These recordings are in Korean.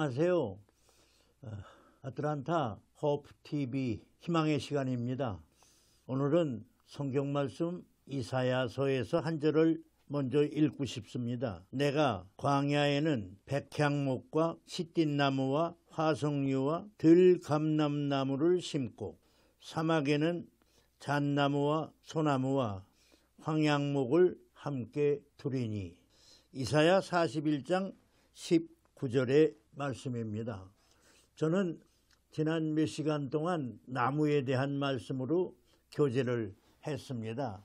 안녕하세요. 아틀란타 호프TV 희망의 시간입니다. 오늘은 성경말씀 이사야서에서 한 절을 먼저 읽고 싶습니다. 내가 광야에는 백향목과 시띠나무와 화석류와 들감람나무를 심고 사막에는 잣나무와 소나무와 황양목을 함께 두리니. 이사야 41장 19절의 말씀입니다. 저는 지난 몇 시간 동안 나무에 대한 말씀으로 교제를 했습니다.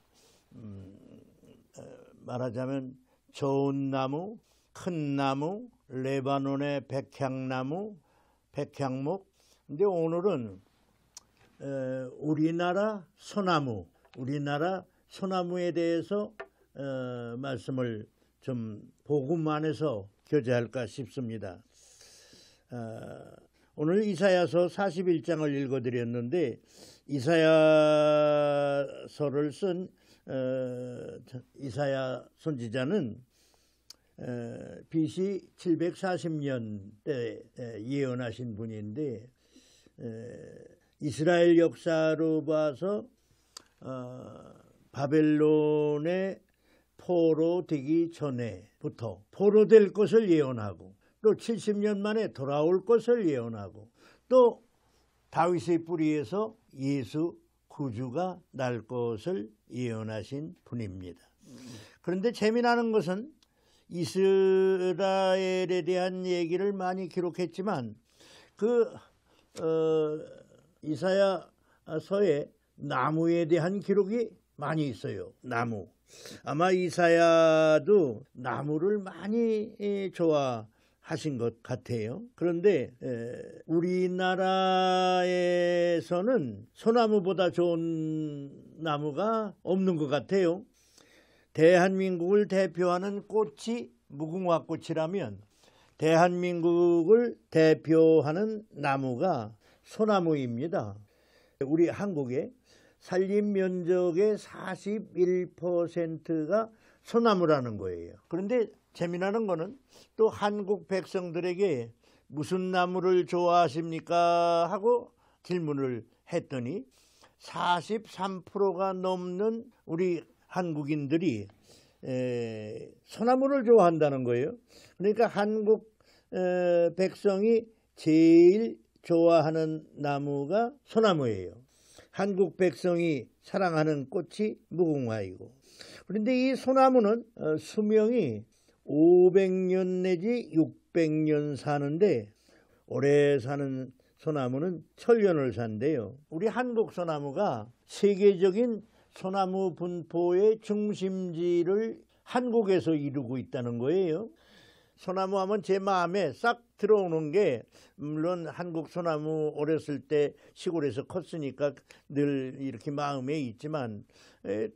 말하자면 좋은 나무, 큰 나무, 레바논의 백향나무, 백향목. 근데 오늘은 우리나라 소나무에 대해서 말씀을 좀 복음 안에서 교제할까 싶습니다. 오늘 이사야서 41장을 읽어드렸는데, 이사야서를 쓴 이사야 선지자는 BC 740년대 예언하신 분인데, 이스라엘 역사로 봐서 바벨론의 포로되기 전에부터 포로될 것을 예언하고, 또 70년 만에 돌아올 것을 예언하고, 또 다윗의 뿌리에서 예수 구주가 날 것을 예언하신 분입니다. 그런데 재미나는 것은 이스라엘에 대한 얘기를 많이 기록했지만 이사야서에 나무에 대한 기록이 많이 있어요. 나무. 아마 이사야도 나무를 많이 좋아하신 것 같아요. 그런데 우리나라에서는 소나무보다 좋은 나무가 없는 것 같아요. 대한민국을 대표하는 꽃이 무궁화꽃이라면 대한민국을 대표하는 나무가 소나무입니다. 우리 한국의 산림 면적의 41%가 소나무라는 거예요. 그런데 재미나는 거는 또 한국 백성들에게 무슨 나무를 좋아하십니까? 하고 질문을 했더니 43%가 넘는 우리 한국인들이 소나무를 좋아한다는 거예요. 그러니까 한국 백성이 제일 좋아하는 나무가 소나무예요. 한국 백성이 사랑하는 꽃이 무궁화이고. 그런데 이 소나무는 수명이 500년 내지 600년 사는데, 오래 사는 소나무는 천년을 산대요. 우리 한국 소나무가 세계적인 소나무 분포의 중심지를 한국에서 이루고 있다는 거예요. 소나무 하면 제 마음에 싹 들어오는 게, 물론 한국 소나무 어렸을 때 시골에서 컸으니까 늘 이렇게 마음에 있지만,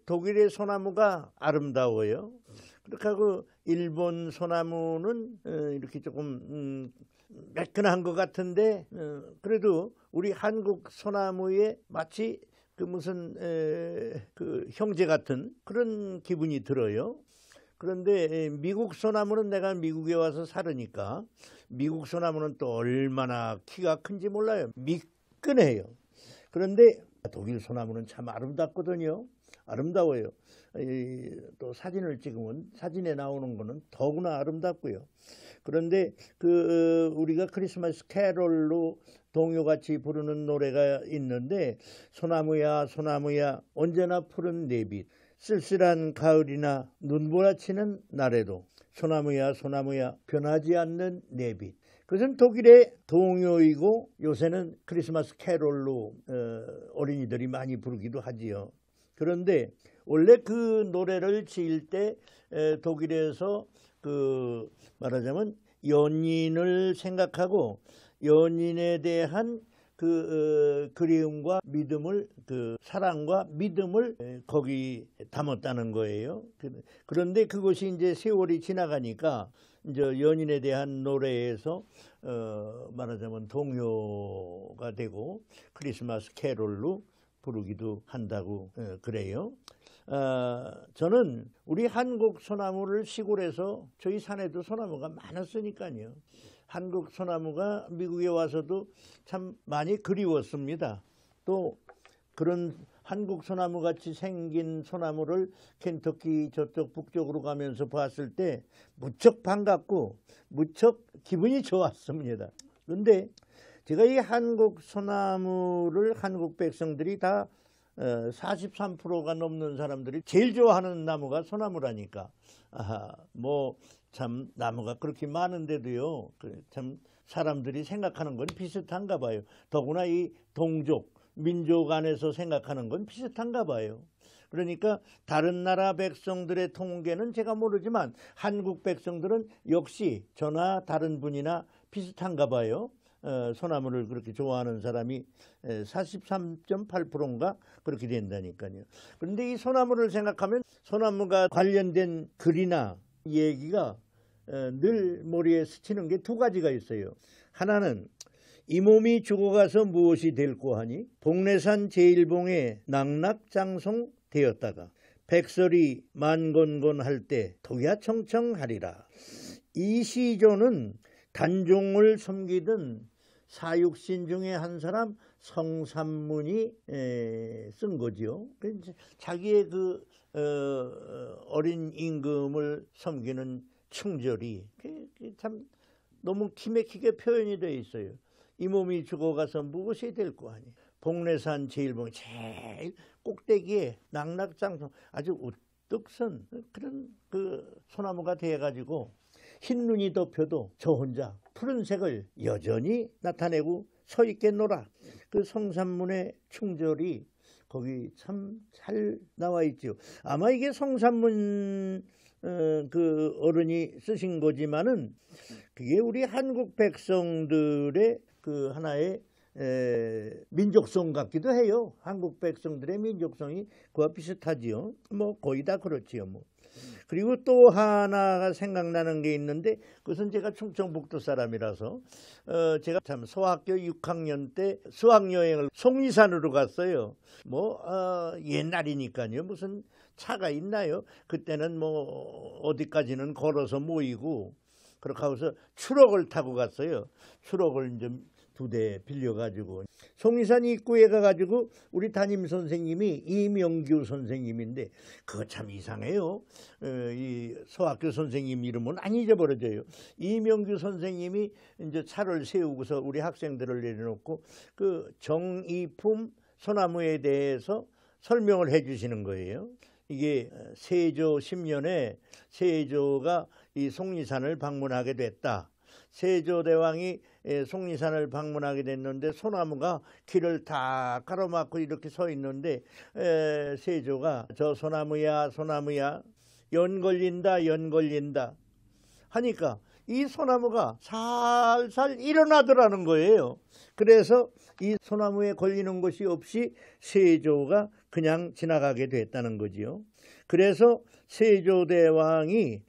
독일의 소나무가 아름다워요. 그렇게 하고 일본 소나무는 이렇게 조금 매끈한 것 같은데, 그래도 우리 한국 소나무에 마치 무슨 형제 같은 그런 기분이 들어요. 그런데 미국 소나무는, 내가 미국에 와서 살으니까 미국 소나무는 또 얼마나 키가 큰지 몰라요. 미끈해요. 그런데 독일 소나무는 참 아름답거든요. 아름다워요. 또 사진을 찍으면 사진에 나오는 거는 더구나 아름답고요. 그런데 우리가 크리스마스 캐롤로 동요같이 부르는 노래가 있는데, 소나무야 소나무야 언제나 푸른 내빛, 쓸쓸한 가을이나 눈보라치는 날에도 소나무야 소나무야 변하지 않는 내빛. 그것은 독일의 동요이고 요새는 크리스마스 캐롤로 어린이들이 많이 부르기도 하지요. 그런데 원래 그 노래를 지을 때 독일에서 말하자면 연인을 생각하고 연인에 대한 그리움과 믿음을, 사랑과 믿음을 거기 담았다는 거예요. 그런데 그것이 이제 세월이 지나가니까 이제 연인에 대한 노래에서 말하자면 동요가 되고 크리스마스 캐롤로 부르기도 한다고 그래요. 저는 우리 한국 소나무를 시골에서, 저희 산에도 소나무가 많았으니까요. 한국 소나무가 미국에 와서도 참 많이 그리웠습니다. 또 그런 한국 소나무 같이 생긴 소나무를 켄터키 저쪽 북쪽으로 가면서 봤을 때 무척 반갑고 무척 기분이 좋았습니다. 그런데 제가 이 한국 소나무를 한국 백성들이 다 43%가 넘는 사람들이 제일 좋아하는 나무가 소나무라니까. 뭐 참 나무가 그렇게 많은데도요. 참 사람들이 생각하는 건 비슷한가 봐요. 더구나 이 동족, 민족 안에서 생각하는 건 비슷한가 봐요. 그러니까 다른 나라 백성들의 통계는 제가 모르지만 한국 백성들은 역시 저나 다른 분이나 비슷한가 봐요. 소나무를 그렇게 좋아하는 사람이 43.8%인가 그렇게 된다니까요. 그런데 이 소나무를 생각하면 소나무가 관련된 글이나 얘기가 늘 머리에 스치는 게 두 가지가 있어요. 하나는 이 몸이 죽어가서 무엇이 될꼬 하니 복례산 제일봉에 낙낙장송 되었다가 백설이 만건건할 때 도야청청하리라. 이 시조는 단종을 섬기던 사육신 중에 한 사람 성삼문이 쓴 거지요. 자기의 그 어린 임금을 섬기는 충절이 참 너무 기맥히게 표현이 되어 있어요. 이 몸이 죽어가서 무엇이 될꼬 하니 복례산 제일봉 제일 꼭대기에 낙낙장송 아주 우뚝 선 그런 그 소나무가 되어가지고 흰 눈이 덮여도 저 혼자 푸른색을 여전히 나타내고 서 있겠노라. 그 성삼문의 충절이 거기 참 잘 나와 있죠. 아마 이게 성삼문 그 어른이 쓰신 거지만은 그게 우리 한국 백성들의 그 하나의 민족성 같기도 해요. 한국 백성들의 민족성이 그와 비슷하지요. 뭐 거의 다 그렇지요. 뭐. 그리고 또 하나가 생각나는 게 있는데 그것은 제가 충청북도 사람이라서 제가 참 소학교 6학년 때 수학여행을 속리산으로 갔어요. 뭐 옛날이니까요. 무슨 차가 있나요? 그때는 뭐 어디까지는 걸어서 모이고 그렇게 하고서 추럭을 타고 갔어요. 추럭을 이제 2대 빌려가지고 속리산 입구에 가가지고 우리 담임 선생님이 이명규 선생님인데 그거 참 이상해요. 이 소학교 선생님 이름은 안 잊어버려져요. 이명규 선생님이 이제 차를 세우고서 우리 학생들을 내려놓고 그 정이품 소나무에 대해서 설명을 해주시는 거예요. 이게 세조 10년에 세조가 이 속리산을 방문하게 됐다. 세조대왕이 속리산을 방문하게 됐는데 소나무가 길을 다 가로막고 이렇게 서 있는데 세조가 저 소나무야 소나무야 연 걸린다 하니까 이 소나무가 살살 일어나더라는 거예요. 그래서 이 소나무에 걸리는 것이 없이 세조가 그냥 지나가게 됐다는 거지요. 그래서 세조대왕이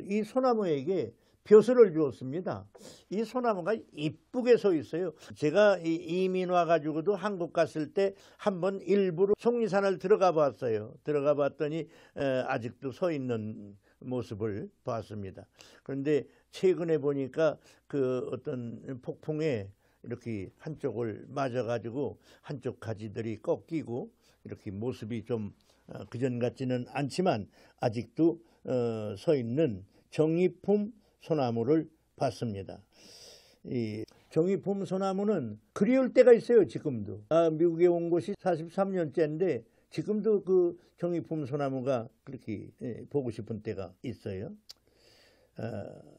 이 소나무에게 벼슬을 주었습니다. 이 소나무가 이쁘게 서 있어요. 제가 이민 와가지고도 한국 갔을 때 한번 일부러 속리산을 들어가 봤어요. 들어가 봤더니 아직도 서 있는 모습을 봤습니다. 그런데 최근에 보니까 그 어떤 폭풍에 이렇게 한쪽을 맞아가지고 한쪽 가지들이 꺾이고 이렇게 모습이 좀 그전 같지는 않지만 아직도 서 있는 정이품 소나무를 봤습니다. 이 정이품 소나무는 그리울 때가 있어요. 지금도. 미국에 온 것이 43년째인데 지금도 그 정이품 소나무가 그렇게 보고 싶은 때가 있어요.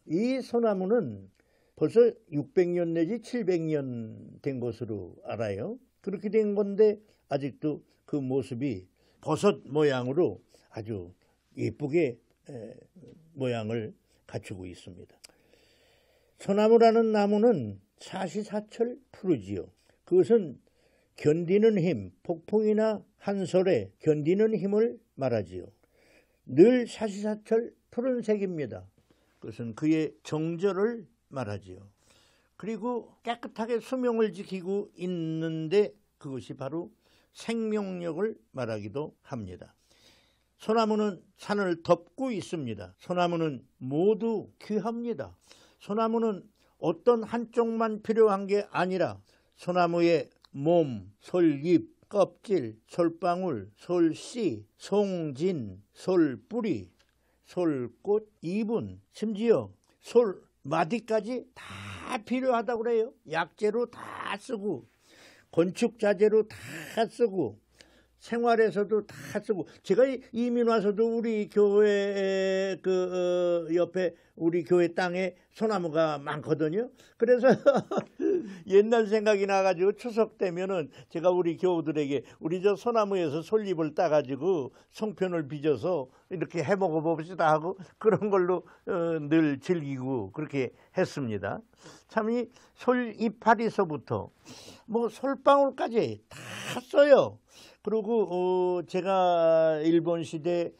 이 소나무는 벌써 600년 내지 700년 된 것으로 알아요. 그렇게 된 건데 아직도 그 모습이 버섯 모양으로 아주 예쁘게 모양을 갖추고 있습니다. 소나무라는 나무는 사시사철 푸르지요. 그것은 견디는 힘, 폭풍이나 한솔에 견디는 힘을 말하지요. 늘 사시사철 푸른색입니다. 그것은 그의 정절을 말하지요. 그리고 깨끗하게 수명을 지키고 있는데 그것이 바로 생명력을 말하기도 합니다. 소나무는 산을 덮고 있습니다. 소나무는 모두 귀합니다. 소나무는 어떤 한쪽만 필요한 게 아니라 소나무의 몸, 솔잎, 껍질, 솔방울, 솔씨, 송진, 솔뿌리, 솔꽃, 잎은 심지어 솔마디까지 다 필요하다고 그래요. 약재로 다 쓰고 건축자재로 다 쓰고 생활에서도 다 쓰고, 제가 이민 와서도 우리 교회 옆에 우리 교회 땅에 소나무가 많거든요. 그래서 옛날 생각이 나가지고 추석 되면은 제가 우리 교우들에게 우리 저 소나무에서 솔잎을 따가지고 송편을 빚어서 이렇게 해 먹어 봅시다 하고 그런 걸로 늘 즐기고 그렇게 했습니다. 참 이 솔이파리서부터 뭐 솔방울까지 다 써요. 그리고 제가 일본 시대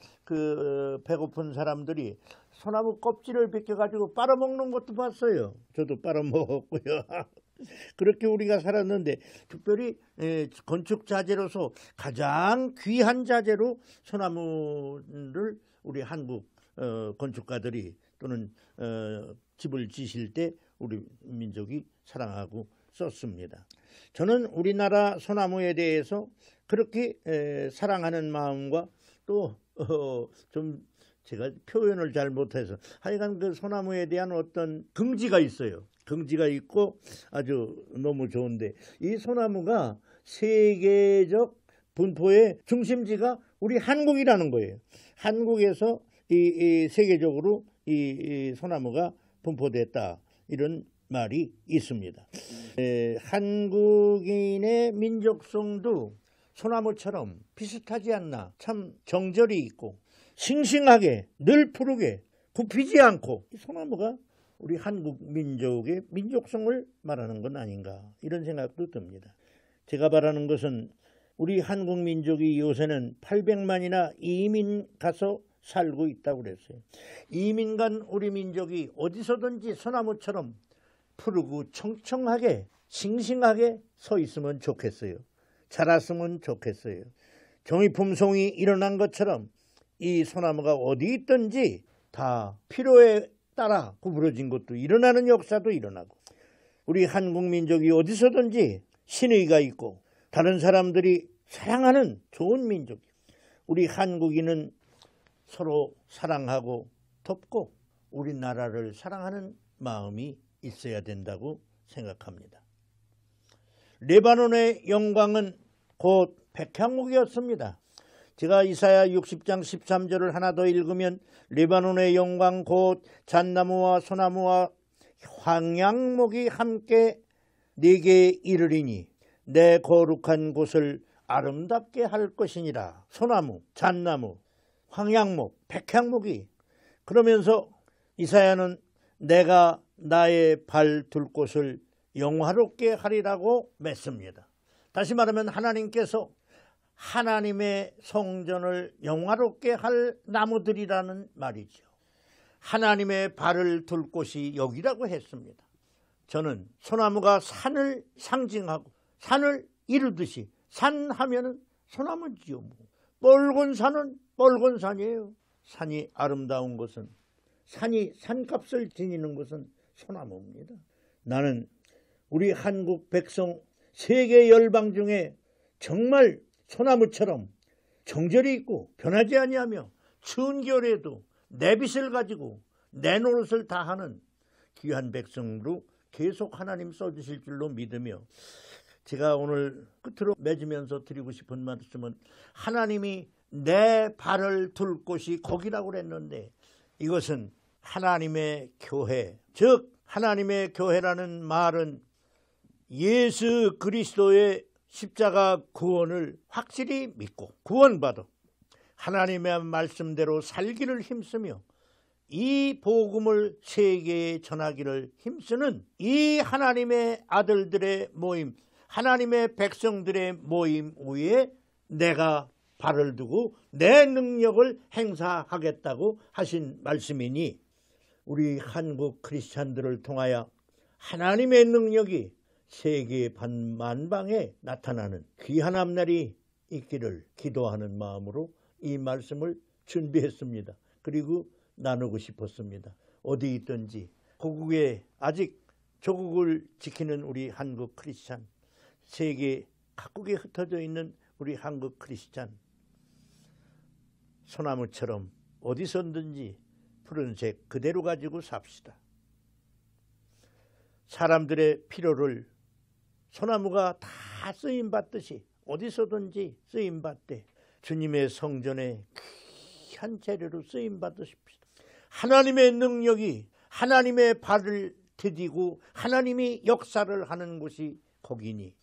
배고픈 사람들이 소나무 껍질을 벗겨가지고 빨아먹는 것도 봤어요. 저도 빨아먹었고요. 그렇게 우리가 살았는데, 특별히 건축 자재로서 가장 귀한 자재로 소나무를 우리 한국 건축가들이 또는 집을 지실 때 우리 민족이 사랑하고 썼습니다. 저는 우리나라 소나무에 대해서 그렇게 사랑하는 마음과 또 좀 제가 표현을 잘 못해서 하여간 그 소나무에 대한 어떤 긍지가 있어요. 긍지가 있고 아주 너무 좋은데, 이 소나무가 세계적 분포의 중심지가 우리 한국이라는 거예요. 한국에서 이 세계적으로 이 소나무가 분포됐다, 이런 말이 있습니다. 한국인의 민족성도 소나무처럼 비슷하지 않나. 참 정절이 있고 싱싱하게 늘 푸르게 굽히지 않고, 이 소나무가 우리 한국 민족의 민족성을 말하는 건 아닌가, 이런 생각도 듭니다. 제가 바라는 것은 우리 한국 민족이 요새는 800만이나 이민 가서 살고 있다고 그랬어요. 이민 간 우리 민족이 어디서든지 소나무처럼 푸르고 청청하게 싱싱하게 서 있으면 좋겠어요. 자랐으면 좋겠어요. 종이품송이 일어난 것처럼 이 소나무가 어디 있든지 다 필요에 따라 구부러진 것도 일어나는 역사도 일어나고, 우리 한국 민족이 어디서든지 신의가 있고 다른 사람들이 사랑하는 좋은 민족. 우리 한국인은 서로 사랑하고 돕고 우리나라를 사랑하는 마음이 있어야 된다고 생각합니다. 레바논의 영광은 곧 백향목이었습니다. 제가 이사야 60장 13절을 하나 더 읽으면, 레바논의 영광 곧 잣나무와 소나무와 황양목이 함께 네게 이르리니 내 거룩한 곳을 아름답게 할 것이니라. 소나무, 잣나무, 황양목, 백향목이, 그러면서 이사야는 내가 나의 발 둘 곳을 영화롭게 하리라고 맺습니다. 다시 말하면 하나님께서 하나님의 성전을 영화롭게 할 나무들이라는 말이죠. 하나님의 발을 둘 곳이 여기라고 했습니다. 저는 소나무가 산을 상징하고 산을 이루듯이, 산 하면은 소나무지요. 뻘건 산은 뻘건 산이에요. 산이 아름다운 것은, 산이 산값을 지니는 것은 소나무입니다. 나는 우리 한국 백성 세계 열방 중에 정말 소나무처럼 정절이 있고 변하지 아니하며 추운 겨울에도 내 빛을 가지고 내 노릇을 다하는 귀한 백성으로 계속 하나님 써주실 줄로 믿으며, 제가 오늘 끝으로 맺으면서 드리고 싶은 말씀은, 하나님이 내 발을 둘 곳이 거기라고 그랬는데, 이것은 하나님의 교회, 즉 하나님의 교회라는 말은 예수 그리스도의 십자가 구원을 확실히 믿고 구원받아 하나님의 말씀대로 살기를 힘쓰며 이 복음을 세계에 전하기를 힘쓰는 이 하나님의 아들들의 모임, 하나님의 백성들의 모임 위에 내가 발을 두고 내 능력을 행사하겠다고 하신 말씀이니, 우리 한국 크리스찬들을 통하여 하나님의 능력이 세계 만방에 나타나는 귀한 앞날이 있기를 기도하는 마음으로 이 말씀을 준비했습니다. 그리고 나누고 싶었습니다. 어디 있든지 고국에 아직 조국을 지키는 우리 한국 크리스찬, 세계 각국에 흩어져 있는 우리 한국 크리스찬, 소나무처럼 어디서든지 푸른색 그대로 가지고 삽시다. 사람들의 필요를 소나무가 다 쓰임받듯이 어디서든지 쓰임받되 주님의 성전에 귀한 재료로 쓰임받으십시다. 하나님의 능력이 하나님의 발을 디디고 하나님이 역사를 하는 곳이 거기니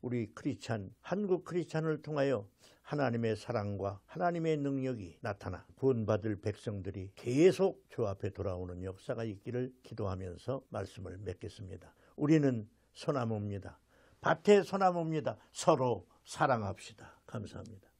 우리 크리스찬, 한국 크리스찬을 통하여 하나님의 사랑과 하나님의 능력이 나타나 구원받을 백성들이 계속 주 앞에 돌아오는 역사가 있기를 기도하면서 말씀을 맺겠습니다. 우리는 소나무입니다. 밭의 소나무입니다. 서로 사랑합시다. 감사합니다.